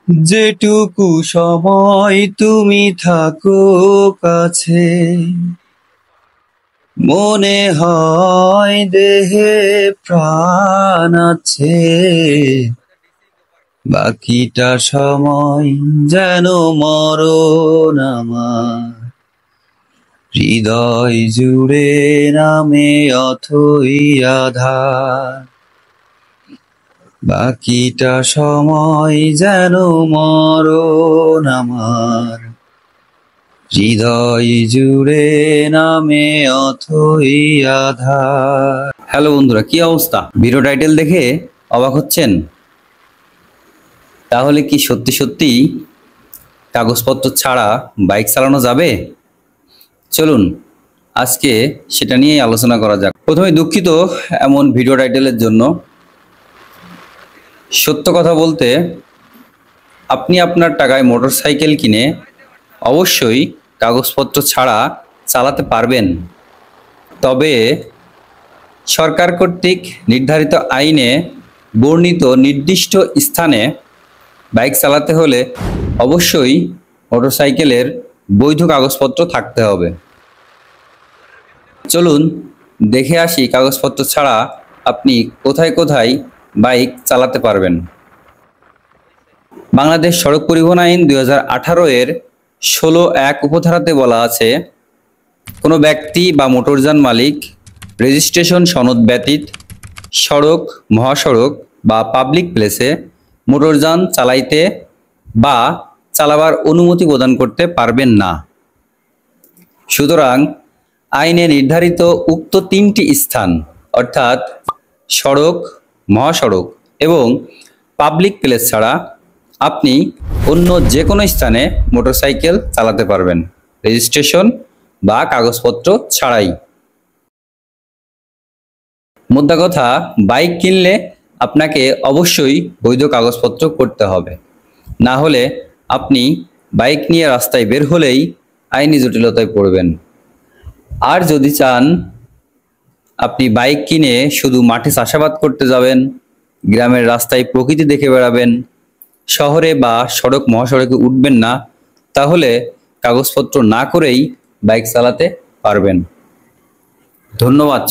যেটুকু সময় তুমি থাকো কাছে, মনে হয় দেহে প্রাণ আছে। বাকিটা সময় যেন মরণ আমার, হৃদয় জুড়ে নামে অথই আধার। বাকিটা সময় যেন মরণ আমার, হৃদয় জুড়ে নামে অথই আধার। হ্যালো বন্ধুরা, কি অবস্থা? ভিডিও টাইটেল দেখে অবাক হচ্ছেন? তাহলে কি সত্যি সত্যি কাগজপত্র ছাড়া বাইক চালানো যাবে? চলুন আজকে সেটা নিয়েই আলোচনা করা যাক। প্রথমে দুঃখিত এমন ভিডিও টাইটেলের জন্য। সত্য কথা বলতে, আপনি আপনার টাকায় মোটরসাইকেল কিনে অবশ্যই কাগজপত্র ছাড়া চালাতে পারবেন। তবে সরকার কর্তৃক নির্ধারিত আইনে বর্ণিত নির্দিষ্ট স্থানে বাইক চালাতে হলে অবশ্যই মোটরসাইকেলের বৈধ কাগজপত্র থাকতে হবে। চলুন দেখে আসি কাগজপত্র ছাড়া আপনি কোথায় কোথায় বাইক চালাতে পারবেন। বাংলাদেশ সড়ক পরিবহন আইন 2018 এর 16(1) উপধারাতে বলা আছে, কোনো ব্যক্তি বা মোটরযান মালিক রেজিস্ট্রেশন সনদ ব্যতীত সড়ক, মহাসড়ক বা পাবলিক প্লেসে মোটরযান চালাইতে বা চালাবার অনুমতি প্রদান করতে পারবেন না। সুতরাং আইনে নির্ধারিত উক্ত 3টি স্থান অর্থাৎ সড়ক, মহাসড়ক এবং পাবলিক প্লেস ছাড়া আপনি অন্য যে কোনো স্থানে মোটরসাইকেল চালাতে পারবেন রেজিস্ট্রেশন বা কাগজপত্র ছাড়াই। মোদ্দা কথা, বাইক কিনলে আপনাকে অবশ্যই বৈধ কাগজপত্র করতে হবে, না হলে আপনি বাইক নিয়ে রাস্তায় বের হলেই আইনি জটিলতায় পড়বেন। আর যদি চান আপনি বাইক কিনে শুধু মাঠে চাষাবাদ করতে যাবেন, গ্রামের রাস্তায় প্রকৃতি দেখে বেড়াবেন, শহরে বা সড়ক মহাসড়কে উঠবেন না, তাহলে কাগজপত্র না করেই বাইক চালাতে পারবেন। ধন্যবাদ।